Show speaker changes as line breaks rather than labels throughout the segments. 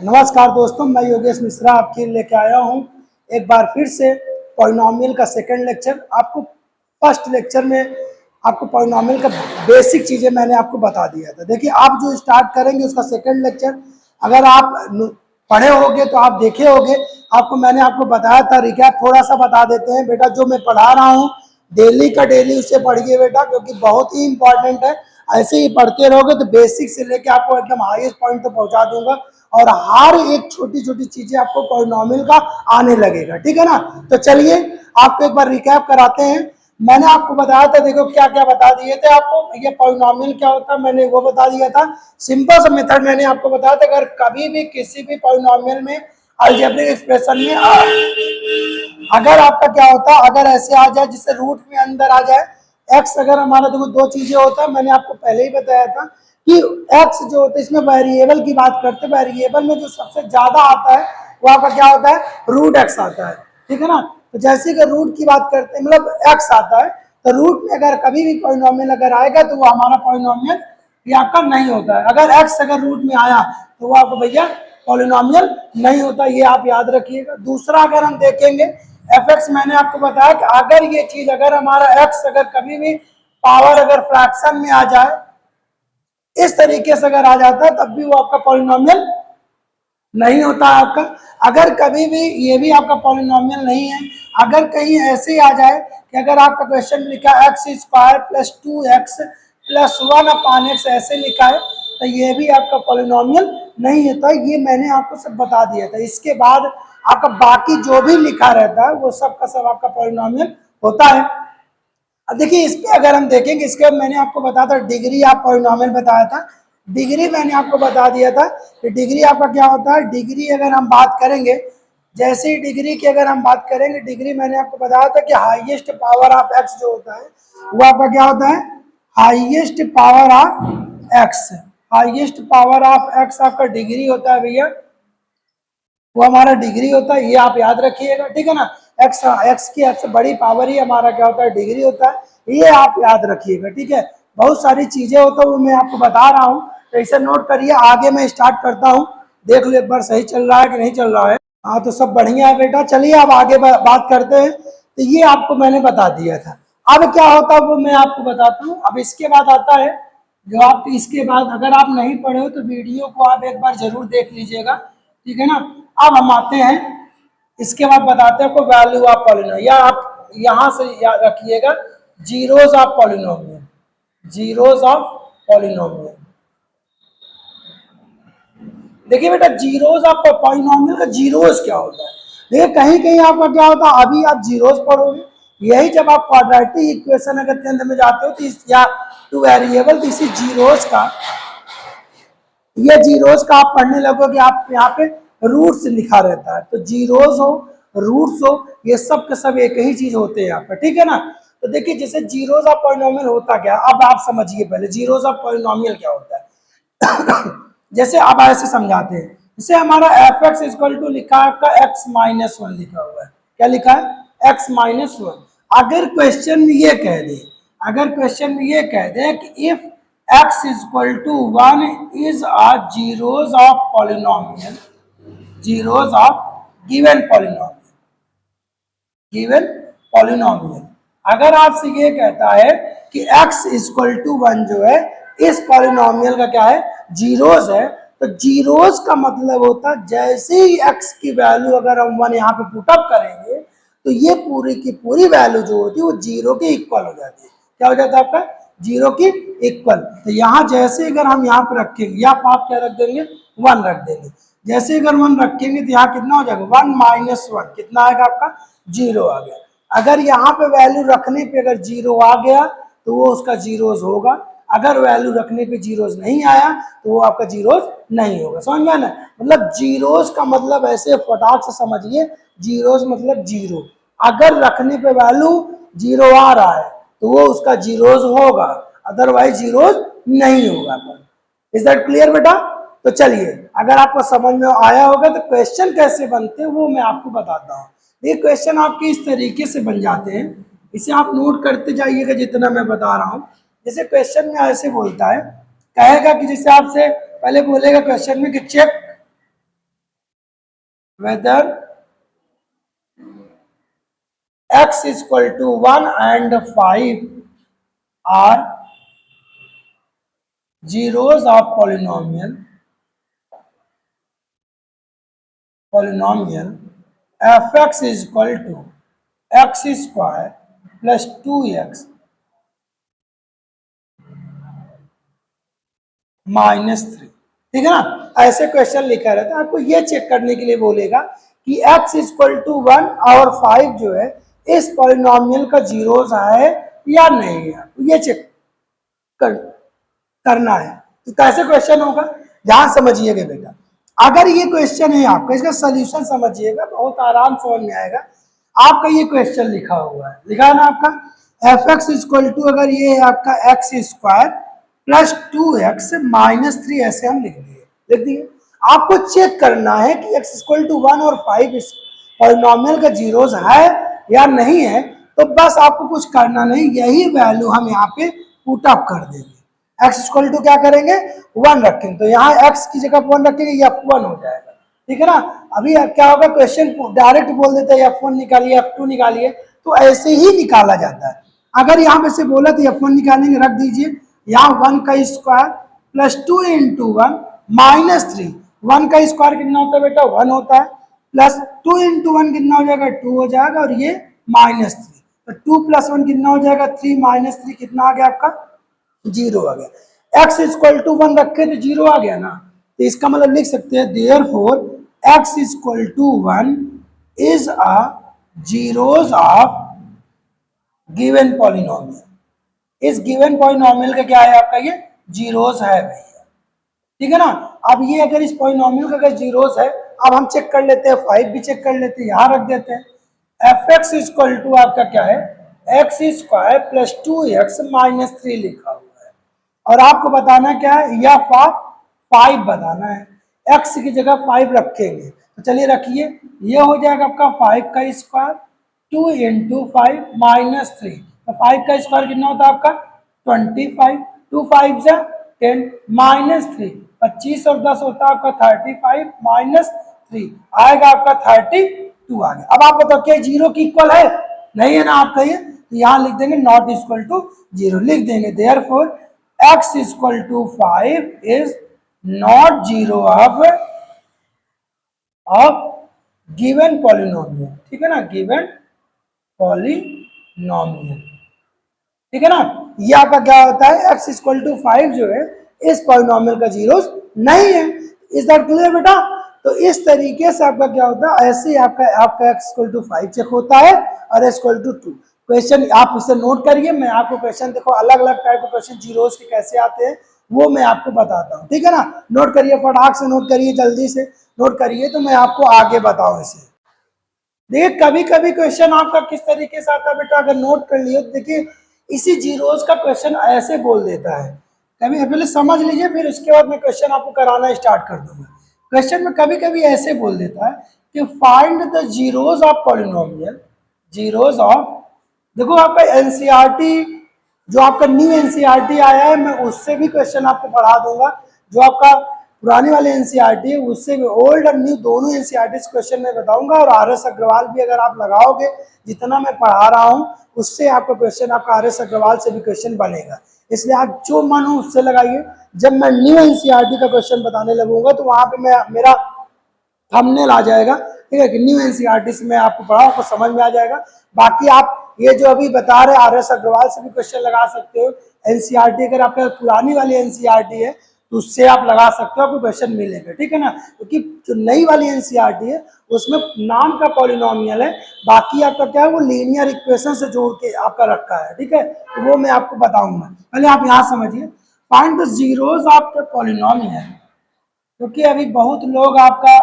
नमस्कार दोस्तों, मैं योगेश मिश्रा आपके लेके आया हूँ एक बार फिर से पॉलिनोमियल का सेकंड लेक्चर। आपको फर्स्ट लेक्चर में आपको पॉलिनोमियल का बेसिक चीज़ें मैंने आपको बता दिया था। देखिए, आप जो स्टार्ट करेंगे उसका सेकंड लेक्चर अगर आप पढ़े होगे तो आप देखे होगे। आपको मैंने आपको बताया था, रिकैप थोड़ा सा बता देते हैं बेटा। जो मैं पढ़ा रहा हूँ डेली का डेली उसे पढ़िए बेटा, क्योंकि बहुत ही इंपॉर्टेंट है। ऐसे ही पढ़ते रहोगे तो बेसिक से लेके आपको एकदम हाईएस्ट पॉइंट तक पहुंचा दूंगा, और हर एक छोटी छोटी चीजें आपको पॉलिनोमियल का आने लगेगा। ठीक है ना? तो चलिए आपको एक बार रिकैप कराते हैं। मैंने आपको बताया था, देखो क्या क्या बता दिए थे आपको। ये पॉलिनोमियल क्या होता है मैंने वो बता दिया था। सिंपल सा मेथड मैंने आपको बताया था। अगर कभी भी किसी भी पॉलिनोमियल में अलजेब्रिक एक्सप्रेशन में अगर आपका क्या होता है, अगर ऐसे आ जाए जिससे रूट में अंदर आ जाए एक्स, अगर हमारा देखो दो चीजें होता है, मैंने आपको पहले ही बताया था कि एक्स जो होता है, इसमें वेरिएबल की बात करते हैं। वेरिएबल में जो सबसे ज्यादा आता है वो आपका क्या होता है, रूट एक्स आता है। ठीक है ना? तो जैसे कि रूट की बात करते हैं, मतलब एक्स आता है, तो रूट में अगर कभी भी पॉलिनोमियल अगर आएगा तो वो हमारा पॉलिनोमियल ये आपका नहीं होता है। अगर एक्स अगर रूट में आया तो वो आपको भैया पॉलिनोमियल नहीं होता, ये आप याद रखिएगा। दूसरा अगर हम देखेंगे एफ एक्स, मैंने आपको बताया कि अगर ये चीज अगर हमारा एक्स अगर कभी भी पावर अगर फ्रैक्शन में आ जाए, इस तरीके से अगर आ जाता है, तब भी वो आपका पॉलिनोमियल नहीं होता है आपका। अगर कभी भी ये भी आपका पॉलिनोमियल नहीं है। अगर कहीं ऐसे आ जाए कि अगर आपका क्वेश्चन लिखा x square plus 2x plus 1/x ऐसे लिखा है, तो ये भी आपका पॉलिनोमियल नहीं होता। ये मैंने आपको सब बता दिया था। इसके बाद आपका बाकी जो भी लिखा रहता है वो सब का सब आपका पॉलिनोमियल होता है। अब देखिए, इस पे अगर हम देखेंगे, इसके बाद मैंने आपको बताया था डिग्री आप पॉलिनोमियल बताया था। डिग्री मैंने आपको बता दिया था कि डिग्री आपका क्या होता है। डिग्री अगर हम बात करेंगे, जैसे ही डिग्री की अगर हम बात करेंगे, डिग्री मैंने आपको बताया था कि हाईएस्ट पावर ऑफ एक्स जो होता है वो आपका क्या होता है, highest power of x. Highest power of x आपका डिग्री होता है भैया, वो हमारा डिग्री होता है। ये आप याद रखिएगा। ठीक है ना? एक्स एक्स की एक्स बड़ी पावर ही हमारा क्या होता है, डिग्री होता है। ये आप याद रखिएगा। ठीक है? बहुत सारी चीजें होता है वो मैं आपको बता रहा हूँ, तो इसे नोट करिए। आगे मैं स्टार्ट करता हूँ, देख लो एक बार सही चल रहा है कि नहीं चल रहा है। हाँ, तो सब बढ़िया है बेटा। चलिए अब आगे बात करते हैं। तो ये आपको मैंने बता दिया था। अब क्या होता है वो मैं आपको बताता हूँ। अब इसके बाद आता है जो आप, इसके बाद अगर आप नहीं पढ़े हो तो वीडियो को आप एक बार जरूर देख लीजिएगा। ठीक है ना? अब हम आते हैं, इसके बाद बताते हैं आपको वैल्यू ऑफ पॉलिनोमियल, या आप यहां से याद रखिएगा zeros of polynomial. Zeros of polynomial, देखिए बेटा, जीरोस ऑफ पॉलिनोमियल का जीरोस क्या होता है। देखिए, कहीं कहीं आपका क्या होता है, अभी आप जीरोस पढ़ोगे, यही जब आप क्वाड्रेटिक इक्वेशन अगर टेंथ में जाते हो तो या टू वेरिएबल, तो इसी जीरोस का, ये जीरोस का आप पढ़ने लगोगे, आप यहाँ पे रूट्स लिखा रहता है। तो जीरोस हो, रूट्स हो, ये सब के सब एक ही चीज होते हैं यहाँ पे। ठीक है ना? तो देखिए, जैसे जीरोस ऑफ पॉलिनोमियल होता क्या, अब आप समझिए पहले जीरोस ऑफ पॉलिनोमियल क्या होता है। जैसे अब ऐसे समझाते हैं, जैसे हमारा एफ एक्स इक्वल टू लिखा है आपका x-1 लिखा हुआ है। क्या लिखा है, x-1। अगर क्वेश्चन में ये कह दे, अगर क्वेश्चन में ये कह दे कि if x equal to 1 is a zeros of polynomial, zeros of given polynomial, given polynomial. अगर आपसे ये कहता है कि x इक्वल टू 1 जो है इस पॉलिनोमियल का क्या है, जीरोस है, तो जीरोस का मतलब होता है जैसे ही x की वैल्यू अगर हम 1 यहाँ पे पुटअप करेंगे तो ये पूरी की पूरी वैल्यू जो होती है वो जीरो के इक्वल हो जाती है। क्या हो जाता है आपका, जीरो की इक्वल। तो यहाँ जैसे अगर हम यहाँ पे रखेंगे, या आप क्या रख देंगे, 1 रख देंगे। जैसे अगर 1 रखेंगे तो यहाँ कितना हो जाएगा, 1 माइनस 1 कितना आएगा आपका, जीरो आ गया। अगर यहाँ पे वैल्यू रखने पे अगर जीरो आ गया तो वो उसका जीरोस होगा। अगर वैल्यू रखने पे जीरोस नहीं आया तो वो आपका जीरोस नहीं होगा। समझ में ना? मतलब जीरोस का मतलब ऐसे फटाक से समझिए, जीरोस मतलब जीरो। अगर रखने पे वैल्यू जीरो आ रहा है तो वो उसका जीरोस होगा, अदरवाइज जीरोस नहीं होगा। इज दैट क्लियर बेटा? तो चलिए, अगर आपको समझ में आया होगा तो क्वेश्चन कैसे बनते हैं वो मैं आपको बताता हूँ। ये क्वेश्चन आपके इस तरीके से बन जाते हैं, इसे आप नोट करते जाइएगा जितना मैं बता रहा हूँ। जैसे क्वेश्चन में ऐसे बोलता है, कहेगा कि जैसे आपसे पहले बोलेगा क्वेश्चन में कि check whether x is equal to 1 and 5 are zeros of polynomial fx is equal to x square plus 2x -3। ठीक है ना, ऐसे क्वेश्चन लिखा रहता है। आपको ये चेक करने के लिए बोलेगा कि x इक्वल टू 1 और 5 जो है इस पॉलिनॉमियल का जीरोस है या नहीं है, ये चेक करना है। तो कैसे क्वेश्चन होगा, ध्यान समझिएगा बेटा। अगर ये क्वेश्चन है आपका, इसका सोल्यूशन समझिएगा, बहुत आराम समझ में आएगा। आपका ये क्वेश्चन लिखा हुआ है, लिखा है ना आपका एफ एक्स इक्वल टू, अगर ये है आपका एक्स स्क्वायर प्लस 2x -3, ऐसे हम लिख दिए। आपको चेक करना है कि x इक्वल टू 1 और 5 इस पॉलिनॉमियल का जीरोस है या नहीं है। तो बस आपको कुछ करना नहीं, यही वैल्यू हम यहाँ पे पुट अप कर देंगे। x इक्वल टू क्या करेंगे, 1 रखेंगे, तो यहाँ x की जगह 1 रखेंगे, ये f1 हो जाएगा। ठीक है ना। अभी क्या होगा, क्वेश्चन डायरेक्ट बोल देता है f1 निकालिए f2 निकालिए, तो ऐसे ही निकाला जाता है। अगर यहाँ पे से बोला तो f1 निकालेंगे, रख दीजिए यहाँ 1 का स्क्वायर प्लस 2 इंटू 1 -3। 1 का स्क्वायर कितना होता है बेटा, 1 होता है, प्लस 2 इंटू 1 कितना हो जाएगा, 2 हो जाएगा, और ये -3, तो 2 + 1 कितना हो जाएगा, 3 -3 कितना आ गया आपका, 0 आ गया। x इक्वल टू 1 रखे तो 0 आ गया ना, तो इसका मतलब लिख सकते हैं therefore x equal to 1 is a zeros of given polynomial. इस गिवन पॉलिनोमियल का क्या है आपका, ये जीरोस है भैया। ठीक है ना। अब ये अगर इस पॉलिनोमियल का अगर जीरोस है, अब हम चेक कर लेते हैं, 5 भी चेक कर लेते हैं, यहां रख देते हैं। एफ एक्स इक्वल टू आपका क्या है, एक्स स्क्वायर प्लस 2x -3 लिखा हुआ है, और आपको बताना क्या है, या 5 बताना है। x की जगह 5 रखेंगे, तो चलिए रखिए, ये हो जाएगा आपका 5 का स्क्वायर 2 इंटू 5 -3, तो 5 का स्क्वायर कितना होता है आपका 25, 2 5 जा 10 -3 25 और 10 होता है आपका 35 -3 आएगा आपका 32 आ गया। अब आप बताओ क्या जीरो की इक्वल है, नहीं है ना आपका ये, तो यहाँ लिख देंगे नॉट इक्वल टू 0, लिख देंगे therefore x equal to 5 is not 0 of given polynomial. ठीक है ना, गिवन पॉलिनोमियल। ठीक है ना। ये आपका क्या होता है, x इक्वल टू 5 जो है इस पॉलिनोमियल का जीरोस नहीं है। इज दैट क्लियर बेटा। तो इस तरीके से आपका क्या होता है, ऐसे आपका x इक्वल टू 5 चेक होता है और x इक्वल टू 2। क्वेश्चन आप इसे नोट करिए, मैं आपको क्वेश्चन देखो अलग अलग टाइप के क्वेश्चन जीरोस के कैसे आते हैं वो मैं आपको बताता हूँ। ठीक है ना, नोट करिए, फटाक से नोट करिए, जल्दी से नोट करिए, तो मैं आपको आगे बताऊँ इसे। देखिए कभी कभी क्वेश्चन आपका किस तरीके से आता है बेटा, अगर नोट कर लिए तो देखिए इसी जीरोस का क्वेश्चन ऐसे बोल देता है। कभी पहले समझ लीजिए, फिर उसके बाद मैं क्वेश्चन आपको कराना स्टार्ट कर दूंगा। क्वेश्चन में कभी कभी ऐसे बोल देता है कि find the zeros of polynomial, zeros of, देखो आपका एनसीईआरटी जो आपका न्यू एनसीईआरटी आया है, मैं उससे भी क्वेश्चन आपको पढ़ा दूंगा। जो आपका पुरानी वाली एनसीईआरटी है उससे भी ओल्ड और न्यू दोनों एनसीईआरटी क्वेश्चन मैं बताऊंगा, और आर.एस. अग्रवाल भी अगर आप लगाओगे, जितना मैं पढ़ा रहा हूँ उससे आपका क्वेश्चन, आपका आर.एस. अग्रवाल से भी क्वेश्चन बनेगा। इसलिए आप जो मन हो उससे लगाइए। जब मैं न्यू एनसीईआरटी का क्वेश्चन बताने लगूंगा तो वहां पे मेरा थंबनेल आ जाएगा। ठीक है कि न्यू एनसीईआरटी से मैं आपको पढ़ा, आपको समझ में आ जाएगा। बाकी आप ये जो अभी बता रहे आर.एस. अग्रवाल से भी क्वेश्चन लगा सकते हो। एनसीईआरटी अगर आपका पुरानी वाली एनसीईआरटी है तो उससे आप लगा सकते हो, आपको क्वेश्चन मिलेगा। ठीक है ना, क्योंकि जो नई वाली एनसीईआरटी है उसमें नाम का पॉलिनोमियल है, बाकी आपका क्या है वो लीनियर इक्वेशन से जोड़ के आपका रखा है। ठीक है, तो वो मैं आपको बताऊंगा। पहले आप यहाँ समझिए, find the zeros of the polynomial, क्योंकि अभी बहुत लोग आपका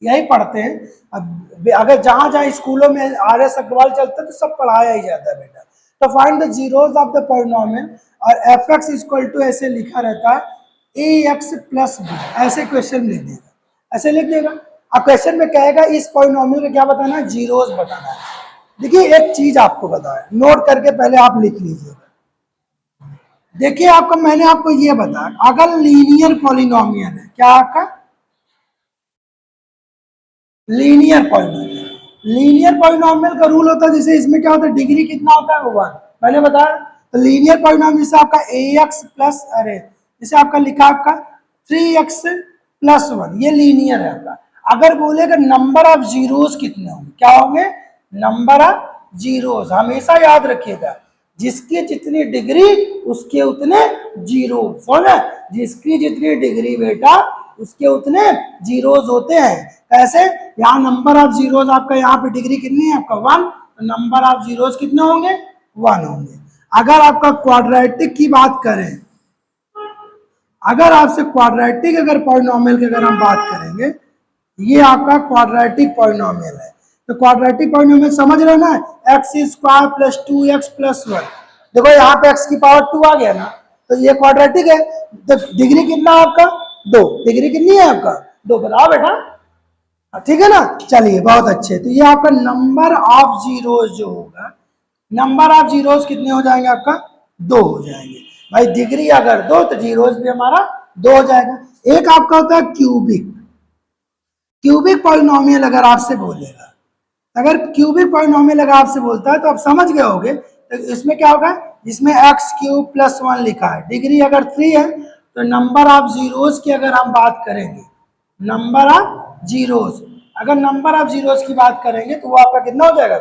यही पढ़ते हैं। अब अगर जहां जहां स्कूलों में आर.एस. अग्रवाल चलता है तो सब पढ़ाया ही जाता है बेटा। तो find the zeros of the polynomial, और एफ एक्स इक्वल टू ऐसे लिखा रहता है ए एक्स प्लस बी, ऐसे क्वेश्चन लिख देगा, ऐसे लिख देगा। अब क्वेश्चन में कहेगा इस पॉलिनोमियल का क्या बताना है, जीरोस बताना है। देखिए एक चीज आपको बताया, नोट करके पहले आप लिख लीजिएगा। देखिए आपका, मैंने आपको ये बताया, अगर लीनियर पॉलिनोमियल है, क्या आपका लीनियर पॉलिनोमियल, लीनियर पॉलिनोमियल का रूल होता है, जैसे इसमें क्या होता है, डिग्री कितना होता है, वन, मैंने बताया। तो लीनियर पॉलिनोमियल जैसे आपका ए एक्स प्लस, अरे जैसे आपका लिखा आपका 3x+1, ये लीनियर है आपका। अगर बोलेगा नंबर ऑफ जीरोस कितने होंगे, क्या होंगे, नंबर ऑफ जीरोस, हमेशा याद रखिएगा, जिसकी जितनी डिग्री उसके उतने जीरो, समझ, जिसकी जितनी डिग्री बेटा उसके उतने जीरोस होते हैं। कैसे, यहाँ नंबर ऑफ जीरोस आपका, यहाँ पे डिग्री कितनी है आपका, वन, तो नंबर ऑफ जीरोस कितने होंगे, वन होंगे। अगर आपका क्वाड्रेटिक की बात करें, अगर आपसे क्वाड्रेटिक अगर पॉलिनोमियल की अगर हम बात करेंगे, ये आपका क्वाड्रेटिक पॉलिनोमियल है। तो क्वाड्रेटिक पॉलिनोमियल समझ रहे हो ना, x² + 2x+1, देखो यहाँ पे x की पावर 2 आ गया ना, तो ये क्वाड्रेटिक है। तो डिग्री कितना आपका, दो, डिग्री कितनी है आपका, दो, बताओ बेटा, ठीक है ना। चलिए बहुत अच्छे, तो ये आपका नंबर ऑफ जीरोस जो होगा, नंबर ऑफ जीरोस कितने हो जाएंगे आपका, दो हो जाएंगे। भाई डिग्री अगर दो तो जीरोस भी हमारा दो हो जाएगा। एक आपका होता है क्यूबिक, क्यूबिक पॉलिनोमियल अगर आपसे बोलेगा, अगर क्यूबिक पॉलिनोमियल अगर आपसे बोलता है तो आप समझ गए होगे, तो इसमें क्या होगा, इसमें x³ + 1 लिखा है, डिग्री अगर 3 है, तो नंबर ऑफ जीरोस की अगर हम बात करेंगे, नंबर ऑफ जीरोस, अगर नंबर ऑफ जीरोस की बात करेंगे तो वो आपका कितना हो जाएगा,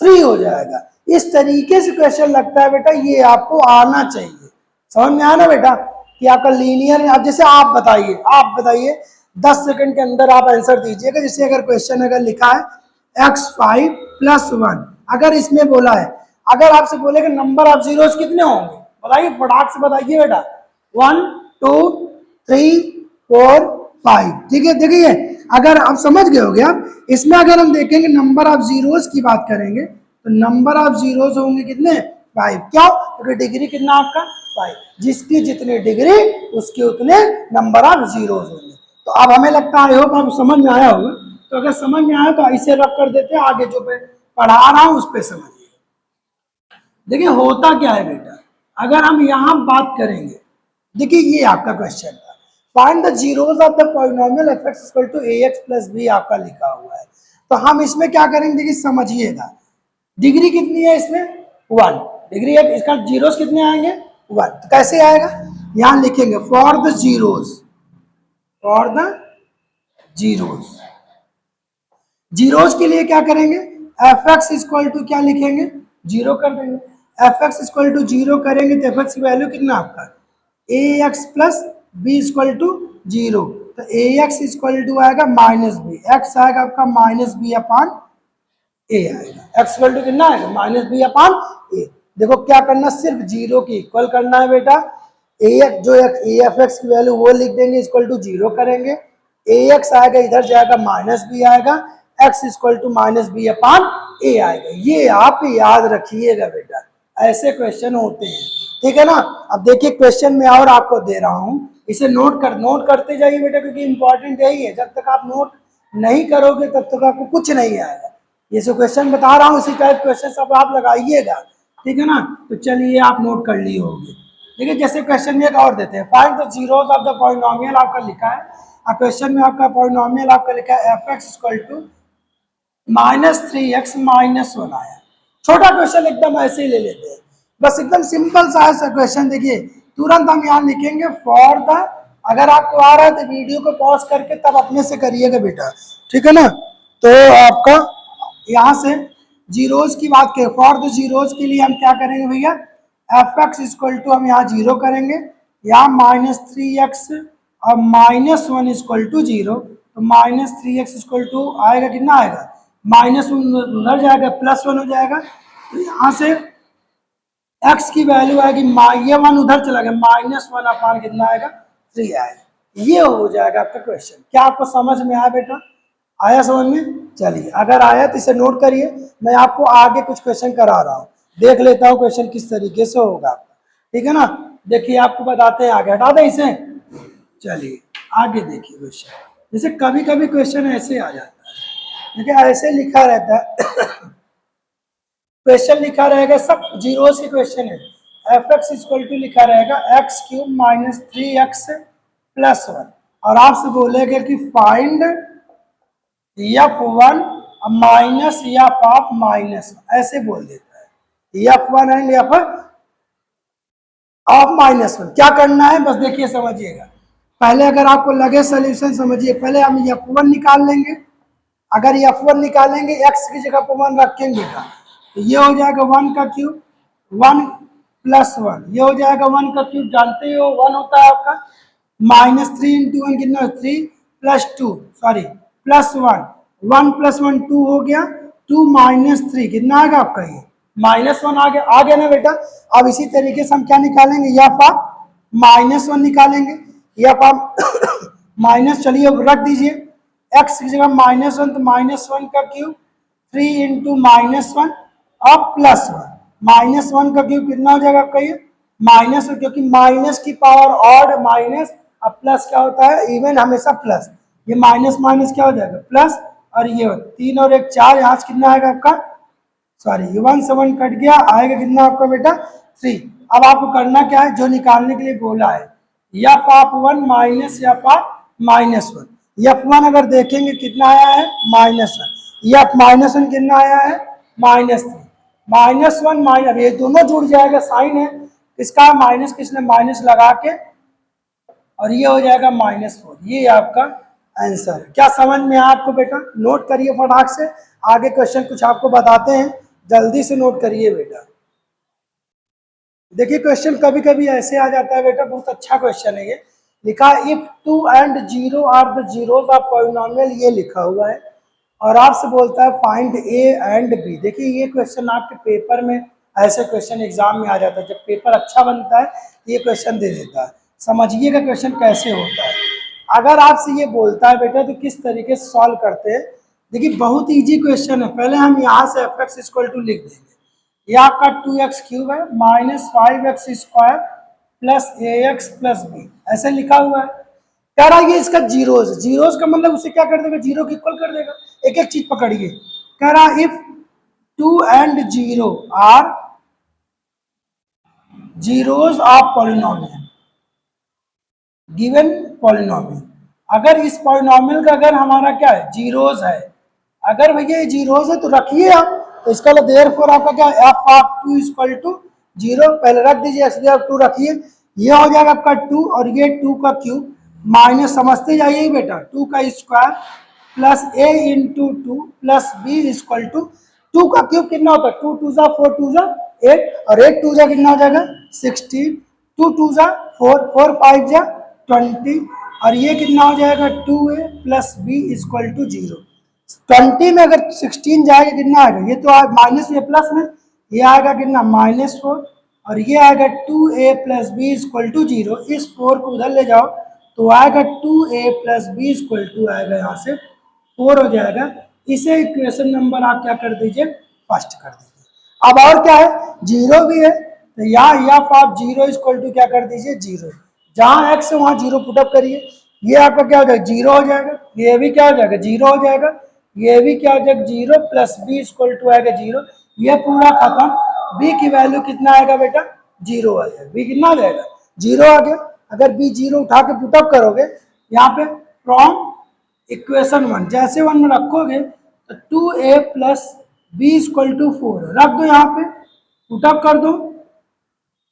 3 हो जाएगा। इस तरीके से क्वेश्चन लगता है बेटा, ये आपको आना चाहिए, समझ में आना बेटा, कि आपका लीनियर, अब जैसे आप बताइए 10 सेकंड के अंदर आप आंसर दीजिएगा। जैसे अगर क्वेश्चन अगर लिखा है x5+1, अगर इसमें बोला है, अगर आपसे बोलेगा नंबर ऑफ जीरोस कितने होंगे, बताइए, फटाक से बताइए बेटा, 1 2 3 4 5, ठीक है। देखिए अगर आप समझ गए हो गया, इसमें अगर हम देखेंगे नंबर ऑफ जीरोस की बात करेंगे, तो नंबर ऑफ जीरोस होंगे कितने, 5, क्यों, क्योंकि डिग्री कितना आपका 5, जिसकी जितनी डिग्री उसके उतने नंबर ऑफ जीरोस होंगे। तो अब हमें लगता है, आई होप आपको समझ में आया होगा। तो अगर समझ में आया तो इसे रख कर देते हैं, आगे जो मैं पढ़ा रहा हूं उस पर समझिए। देखिए होता क्या है बेटा, अगर हम यहां बात करेंगे, देखिए ये आपका क्वेश्चन था, find the zeros of the polynomial f(x = ax + b) आपका लिखा हुआ है। तो हम इसमें क्या करेंगे, देखिए समझिएगा, डिग्री कितनी है इसमें, वन, डिग्री है, इसका जीरोस कितने आएंगे, वन। तो कैसे आएगा, यहां लिखेंगे for the zeros, for the zeros, zeros के लिए क्या करेंगे, f(x) क्या लिखेंगे, जीरो कर देंगे। f(x) जीरो करेंगे तो f(x) की वैल्यू कितना आपका, ax + b = 0, तो ax आएगा -b, x आएगा आपका -b/a आएगा, x कितना आएगा, -b/a। देखो क्या करना, सिर्फ जीरो की इक्वल करना है बेटा, जो af(x) की वैल्यू वो लिख देंगे, इक्वल टू जीरो करेंगे, ax आएगा, इधर जाएगा -b आएगा, x -b/a आएगा। ये आप याद रखिएगा बेटा, ऐसे क्वेश्चन होते हैं, ठीक है ना। अब देखिए क्वेश्चन में और आपको दे रहा हूं, इसे नोट करते जाइए बेटा, क्योंकि इंपॉर्टेंट यही है, जब तक आप नोट नहीं करोगे तब तक आपको कुछ नहीं आएगा। ये जो क्वेश्चन बता रहा हूँ इसी टाइप क्वेश्चन सब आप लगाइएगा, ठीक है ना। तो चलिए आप नोट कर लिए होंगे। देखिए जैसे क्वेश्चन में एक और देते हैं, find the zeros of the polynomial आपका लिखा है, और क्वेश्चन में आपका पॉलिनोमियल आपका लिखा है f(x) = -3x-1 आया। छोटा क्वेश्चन एकदम ऐसे ही ले लेते हैं, बस एकदम सिंपल सा क्वेश्चन। देखिए तुरंत हम यहाँ लिखेंगे फॉर द, अगर आपको आ रहा है तो वीडियो को पॉज करके तब अपने से करिएगा बेटा, ठीक है ना। तो आपका यहाँ से जीरोस की बात करें, फॉर द जीरोस के लिए हम क्या करेंगे भैया, f(x) हम यहाँ जीरो करेंगे, यहाँ -3x और -1 = 0, तो -3x आएगा, कितना आएगा, -1 उधर जाएगा, +1 हो जाएगा, तो यहाँ से x की वैल्यू आएगी, ये 1 उधर चला गया, -1 कितना आएगा, 3 आएगा। ये हो जाएगा आपका क्वेश्चन। क्या आपको समझ में आया बेटा, आया समझ में, चलिए अगर आया तो इसे नोट करिए, मैं आपको आगे कुछ क्वेश्चन करा रहा हूँ, देख लेता हूँ क्वेश्चन किस तरीके से होगा, ठीक है ना। देखिए आपको बताते हैं, आगे हटा दें इसे, चलिए आगे देखिए क्वेश्चन। जैसे कभी कभी क्वेश्चन ऐसे आ जाता है, देखिए ऐसे लिखा रहता है क्वेश्चन लिखा रहेगा, सब जीरोस के क्वेश्चन है, एफ एक्स इक्वल टू लिखा रहेगा x cube minus 3x plus 1, और आपसे बोलेगा कि find F one minus F of minus, ऐसे बोल देता है F one and F of minus 1। क्या करना है बस देखिए समझिएगा, पहले अगर आपको लगे सोल्यूशन समझिए, पहले हम एफ वन निकाल लेंगे। अगर एफ वन निकालेंगे एक्स की जगह पर 1 रखेंगे का, तो ये हो जाएगा 1 का क्यूब, 1 प्लस 1, ये हो जाएगा 1 का क्यूब, जानते हो 1 होता है आपका, माइनस 3 इंटू 1 कितना, 3 प्लस 2 सॉरी प्लस 1, 1 प्लस 1 2 हो गया, 2 माइनस 3 कितना आएगा आपका, ये -1 आ गया ना बेटा। अब इसी तरीके से हम क्या निकालेंगे, एफ आप -1 निकालेंगे, एफ आप माइनस, चलिए रख दीजिए एक्स की जगह -1, तो -1 का क्यूब 3 इंटू -1 अब +1, -1 का क्यूब कितना हो जाएगा आपका, ये माइनस, क्योंकि माइनस की पावर ऑड माइनस, अब प्लस क्या होता है, इवन हमेशा प्लस, ये माइनस माइनस क्या हो जाएगा प्लस, और ये 3 और 1 4, यहाँ से कितना आएगा आपका, सॉरी ये 1 से 1 कट गया, आएगा कितना आपका बेटा 3। अब आपको करना क्या है, जो निकालने के लिए बोला है, F of 1 minus F of -1, F one अगर देखेंगे कितना आया है -1, एफ -1 कितना आया है -3, -1 माइनस, ये दोनों जुड़ जाएगा, साइन है इसका माइनस, किसने माइनस लगा के, और ये हो जाएगा -4, ये आपका आंसर है। क्या समझ में आया आपको बेटा, नोट करिए फटाक से, आगे क्वेश्चन कुछ आपको बताते हैं, जल्दी से नोट करिए बेटा। देखिए क्वेश्चन कभी कभी ऐसे आ जाता है बेटा, बहुत अच्छा क्वेश्चन है ये, लिखा if 2 and 0 are the zeros of polynomial, ये लिखा हुआ है, और आपसे बोलता है फाइंड ए एंड बी। देखिए ये क्वेश्चन आपके पेपर में, ऐसे क्वेश्चन एग्जाम में आ जाता है, जब पेपर अच्छा बनता है ये क्वेश्चन दे देता है। समझिएगा क्वेश्चन कैसे होता है। अगर आपसे ये बोलता है बेटा तो किस तरीके से सॉल्व करते हैं, देखिए बहुत ईजी क्वेश्चन है। पहले हम यहाँ से एफ एक्स इक्वल टू लिख देंगे, ये आपका 2x क्यूब है minus 5x square plus ax plus b, ऐसे लिखा हुआ है। कह रहा है ये इसका जीरोज, जीरोज का मतलब उसे क्या कर देगा, जीरो की इक्वल कर देगा। एक एक चीज पकड़िए, कह रहा if 2 and 0 are zeros of polynomial given polynomial, अगर इस पॉलिनोमियल का अगर हमारा क्या है जीरोज है, अगर भैया ये जीरोज है तो रखिए आप, तो इसका देयरफॉर आपका क्या एफ ऑफ 2 इक्वल टू 0, पहले रख दीजिए एफ 2 रखिए, ये हो जाएगा आपका 2 और ये 2 का क्यूब माइनस, समझते जाइए बेटा 2 का square plus a into 2 plus b equal to 2 का क्यूब कितना होता है, 2 2 जा 4 2 जा 8, और 8 2 जा कितना हो जाएगा 16, 2 2 जा 4 4 5 जा 20, और ये कितना हो जाएगा 2a plus B equal to 0। 20 में अगर 16 जाएगा कितना आएगा, ये तो माइनस में प्लस में, ये आएगा कितना -4, और ये आएगा 2a plus B equal to 0। इस 4 को उधर ले जाओ तो आएगा 2a plus B equal to आएगा यहाँ से 4 हो जाएगा। इसे इक्वेशन नंबर आप क्या कर दीजिए, फर्स्ट कर दीजिए। अब और क्या है, जीरो भी है, तो यहाँ एफ ऑफ 0 इक्वल टू क्या कर दीजिए 0, जहाँ x है वहाँ 0 पुटअप करिए, ये आपका क्या हो जाएगा 0 हो जाएगा, ये भी क्या हो जाएगा 0 हो जाएगा, ये भी क्या हो जाएगा 0 प्लस बी इक्वल टू आएगा 0, ये पूरा खत्म। b की वैल्यू कितना आएगा बेटा 0 आ जाएगा, b कितना आ जाएगा 0 आ गया। अगर b 0 उठा के पुटअप करोगे यहाँ पे फ्रॉम इक्वेशन 1, जैसे 1 में रखोगे तो 2a plus B equal to 4 रख दो, यहाँ पे पुटअप कर दो,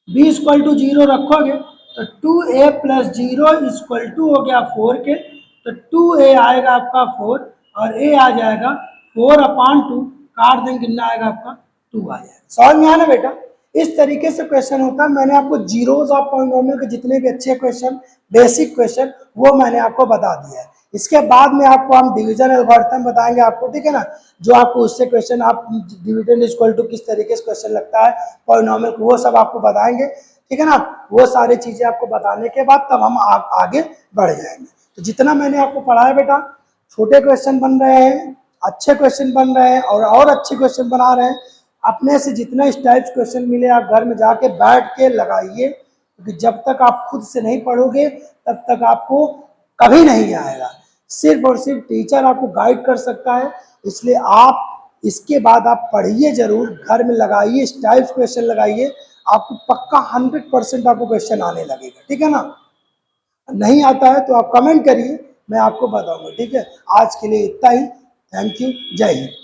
b इक्वल टू 0 रखोगे तो 2a प्लस 0 इक्वल टू हो गया 4 के, तो 2a आएगा आपका 4 और a आ जाएगा 4/2, काट देंगे कितना आएगा आपका 2 आ जाएगा। समझ में आया ना बेटा, इस तरीके से क्वेश्चन होता है। मैंने आपको जीरोज ऑफ पॉलिनोमियल के जितने भी अच्छे क्वेश्चन, बेसिक क्वेश्चन, वो मैंने आपको बता दिया है। इसके बाद में आपको हम डिवीजन एल्गोरिथम बताएंगे आपको, ठीक है ना, जो आपको उससे क्वेश्चन, आप डिविडेंड इक्वल टू किस तरीके से क्वेश्चन लगता है पॉलिनोमियल को, वो सब आपको बताएंगे, ठीक है ना। वो सारी चीजें आपको बताने के बाद तब हम आगे बढ़ जाएंगे। तो जितना मैंने आपको पढ़ाया बेटा, छोटे क्वेश्चन बन रहे हैं, अच्छे क्वेश्चन बन रहे हैं, और अच्छे क्वेश्चन बना रहे हैं। अपने से जितना इस टाइप क्वेश्चन मिले आप घर में जाके बैठ के लगाइए, क्योंकि जब तक आप खुद से नहीं पढ़ोगे तब तक आपको कभी नहीं आएगा। सिर्फ और सिर्फ टीचर आपको गाइड कर सकता है, इसलिए आप इसके बाद आप पढ़िए जरूर, घर में लगाइए, इस टाइप क्वेश्चन लगाइए, आपको पक्का 100% आपको क्वेश्चन आने लगेगा, ठीक है ना। नहीं आता है तो आप कमेंट करिए, मैं आपको बताऊंगा, ठीक है। आज के लिए इतना ही। थैंक यू, जय हिंद।